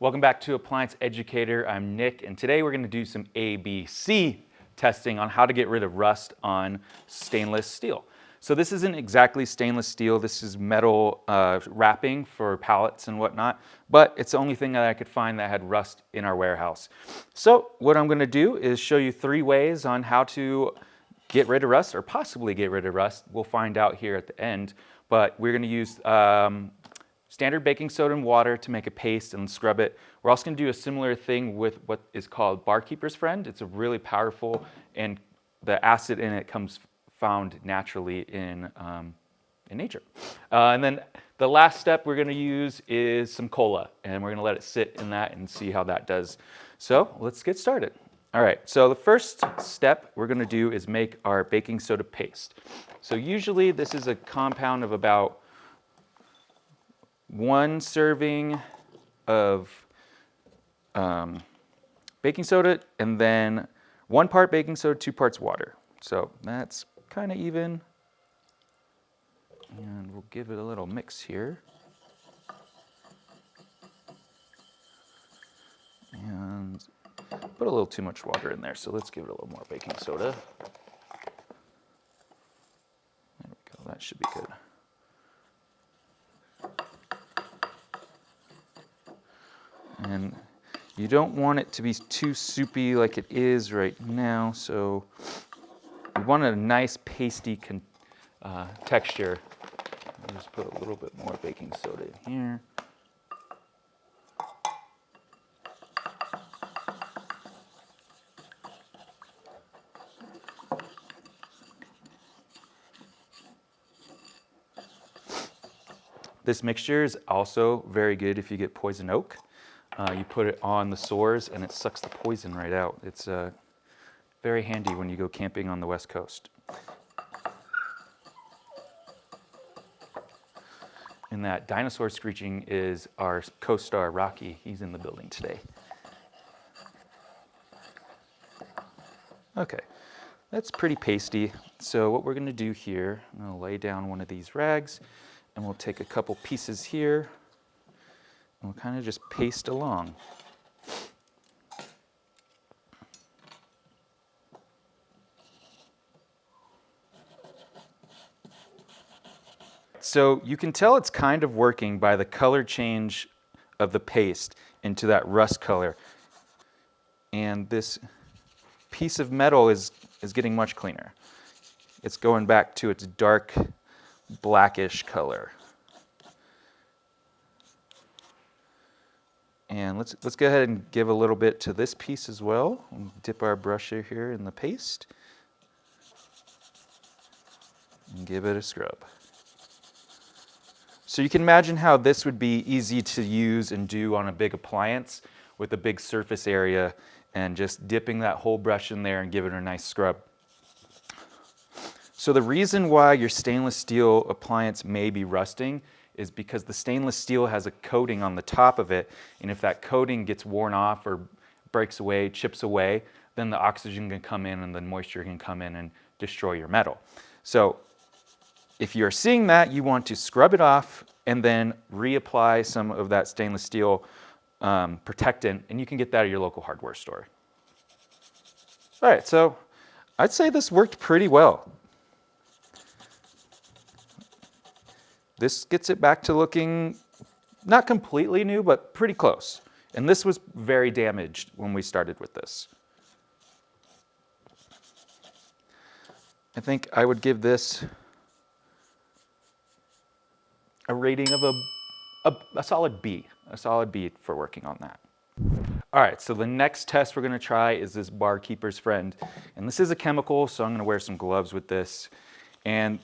Welcome back to Appliance Educator. I'm Nick, and today we're going to do some ABC testing on how to get rid of rust on stainless steel. So this isn't exactly stainless steel, this is metal wrapping for pallets and whatnot, but it's the only thing that I could find that had rust in our warehouse. So what I'm going to do is show you 3 ways on how to get rid of rust, or possibly get rid of rust. We'll find out here at the end, but we're going to use standard baking soda and water to make a paste and scrub it. We're also going to do a similar thing with what is called Barkeeper's Friend. It's a really powerful, and the acid in it comes found naturally in nature. And then the last step we're going to use is some cola, and we're going to let it sit in that and see how that does. So let's get started. All right, so the first step we're going to do is make our baking soda paste. So usually this is a compound of about 1 serving of baking soda, and then 1 part baking soda, 2 parts water. So that's kind of even. And we'll give it a little mix here. And put a little too much water in there, so let's give it a little more baking soda. There we go, that should be good. And you don't want it to be too soupy like it is right now, so we want a nice pasty texture. I'll just put a little bit more baking soda in here. This mixture is also very good if you get poison oak. You put it on the sores and it sucks the poison right out. It's very handy when you go camping on the West Coast. And that dinosaur screeching is our co-star Rocky. He's in the building today. Okay, that's pretty pasty. So what we're going to do here, I'm going to lay down one of these rags, and we'll take a couple pieces here. And we'll kind of just paste along. So you can tell it's kind of working by the color change of the paste into that rust color. And this piece of metal is getting much cleaner. It's going back to its dark blackish color. And let's go ahead and give a little bit to this piece as well. And dip our brush here in the paste and give it a scrub. So you can imagine how this would be easy to use and do on a big appliance with a big surface area, and just dipping that whole brush in there and give it a nice scrub. So the reason why your stainless steel appliance may be rusting is because the stainless steel has a coating on the top of it, and if that coating gets worn off or breaks away, chips away, then the oxygen can come in and the moisture can come in and destroy your metal. So if you're seeing that, you want to scrub it off and then reapply some of that stainless steel protectant, and you can get that at your local hardware store. All right, so I'd say this worked pretty well. This gets it back to looking not completely new, but pretty close. And this was very damaged when we started with this. I think I would give this a rating of a solid B for working on that. All right, so the next test we're going to try is this Barkeeper's Friend. And this is a chemical, so I'm going to wear some gloves with this. And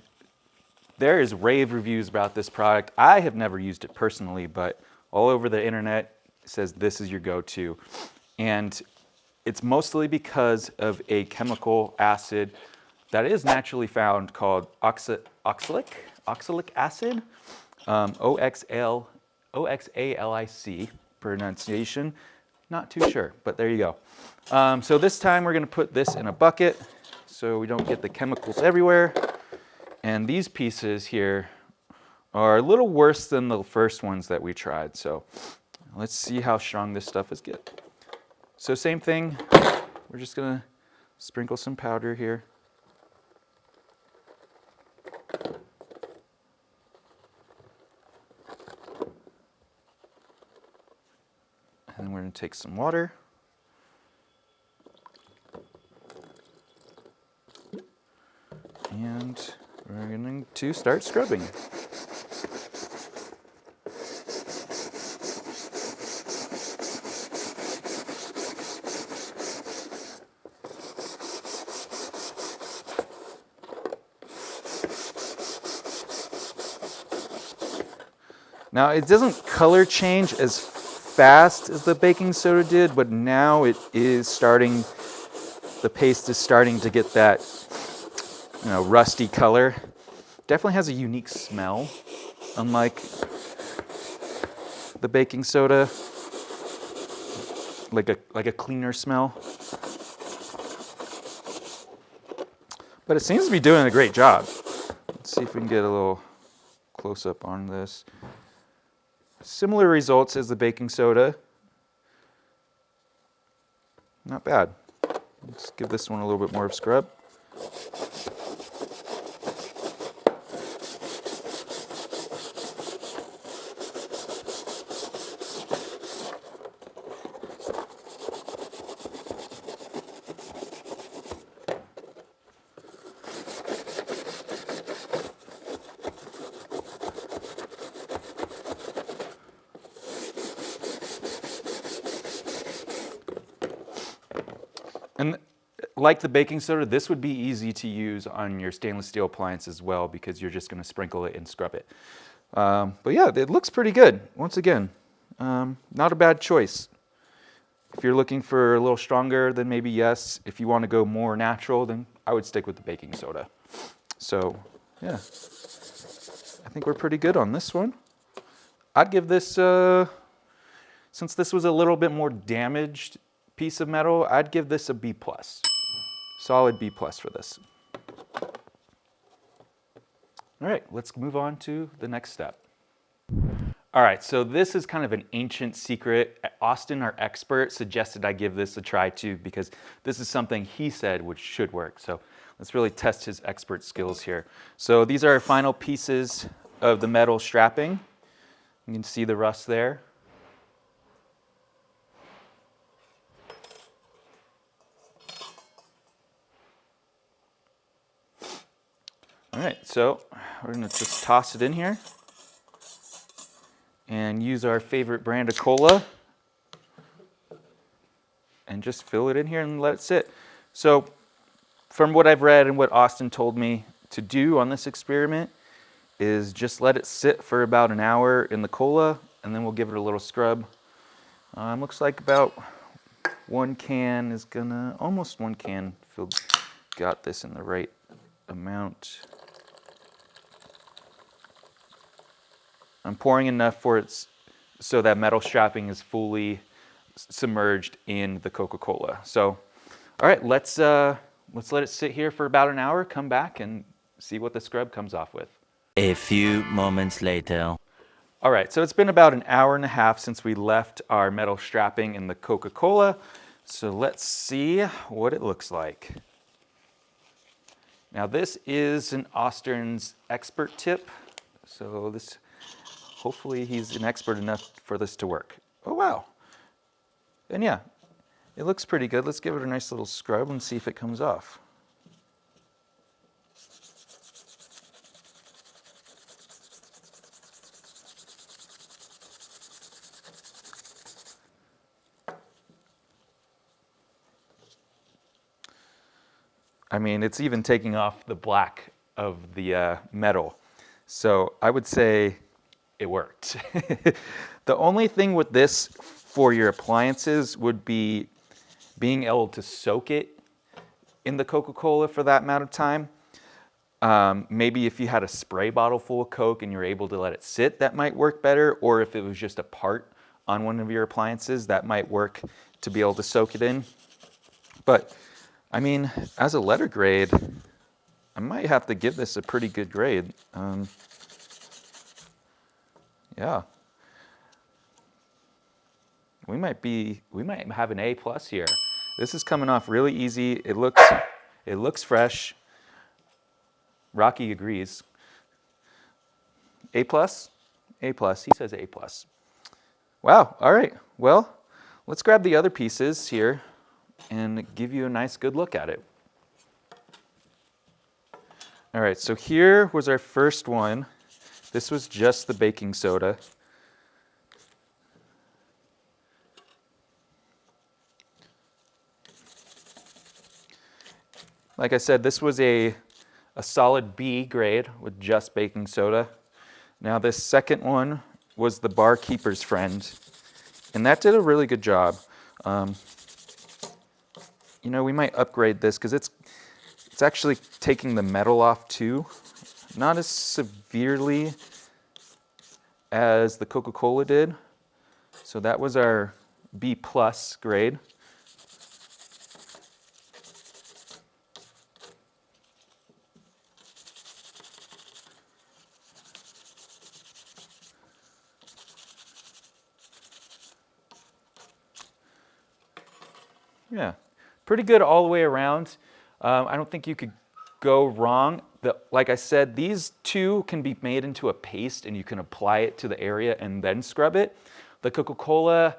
there is rave reviews about this product. I have never used it personally, but all over the internet it says this is your go-to. And it's mostly because of a chemical acid that is naturally found called oxalic acid, OXALIC pronunciation. Not too sure, but there you go. So this time we're going to put this in a bucket so we don't get the chemicals everywhere. And these pieces here are a little worse than the first ones that we tried. So Let's see how strong this stuff is get. So same thing, we're just gonna sprinkle some powder here. And then we're gonna take some water. And we're going to start scrubbing. Now it doesn't color change as fast as the baking soda did, but now it is starting, the paste is starting to get that, you know, rusty color. Definitely has a unique smell, unlike the baking soda, like a cleaner smell. But it seems to be doing a great job. Let's see if we can get a little close up on this. Similar results as the baking soda. Not bad. Let's give this one a little bit more of a scrub. And like the baking soda, this would be easy to use on your stainless steel appliance as well, because you're just going to sprinkle it and scrub it. But yeah, it looks pretty good. Once again, not a bad choice. If you're looking for a little stronger, then maybe yes. If you want to go more natural, then I would stick with the baking soda. So yeah, I think we're pretty good on this one. I'd give this, since this was a little bit more damaged piece of metal, I'd give this a B+. Solid B+ for this. All right, let's move on to the next step. All right, so this is kind of an ancient secret. Austin, our expert, suggested I give this a try too, because this is something he said which should work. So let's really test his expert skills here. So these are our final pieces of the metal strapping. You can see the rust there. All right, so we're gonna just toss it in here and use our favorite brand of cola and just fill it in here and let it sit. So from what I've read and what Austin told me to do on this experiment is just let it sit for about an hour in the cola, and then we'll give it a little scrub. Looks like about almost one can filled. Got this in the right amount. I'm pouring enough for it so that metal strapping is fully submerged in the Coca-Cola. So, all right, let's let it sit here for about an hour, come back and see what the scrub comes off with. A few moments later. All right, so it's been about an hour and a half since we left our metal strapping in the Coca-Cola. So let's see what it looks like. Now this is an Austin's expert tip. So this, hopefully he's an expert enough for this to work. Oh, wow. And yeah, it looks pretty good. Let's give it a nice little scrub and see if it comes off. I mean, it's even taking off the black of the metal. So I would say it worked. The only thing with this for your appliances would be being able to soak it in the Coca-Cola for that amount of time. Maybe if you had a spray bottle full of Coke and you're able to let it sit, that might work better. Or if it was just a part on one of your appliances, that might work to be able to soak it in. But I mean, as a letter grade, I might have to give this a pretty good grade. Yeah. We might have an A plus here. This is coming off really easy. It looks fresh. Rocky agrees. A plus? A plus. He says A plus. Wow. All right. Well, let's grab the other pieces here and give you a nice good look at it. All right. So here was our first one. This was just the baking soda. Like I said, this was a solid B grade with just baking soda. Now this second one was the barkeeper's friend, and that did a really good job. You know, we might upgrade this because it's actually taking the metal off too. Not as severely as the Coca-Cola did. So that was our B plus grade. Yeah, pretty good all the way around. I don't think you could go wrong. Like I said, these two can be made into a paste and you can apply it to the area and then scrub it. The Coca-Cola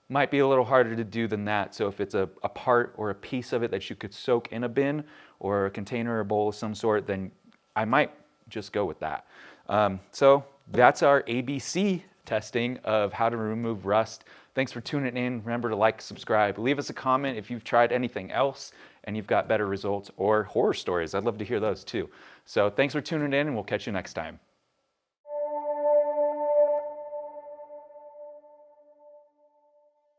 might be a little harder to do than that. So if it's a part or a piece of it that you could soak in a bin or a container or bowl of some sort, then I might just go with that. So that's our ABC testing of how to remove rust. Thanks for tuning in. Remember to like, subscribe, leave us a comment if you've tried anything else and you've got better results or horror stories. I'd love to hear those too. So thanks for tuning in and we'll catch you next time.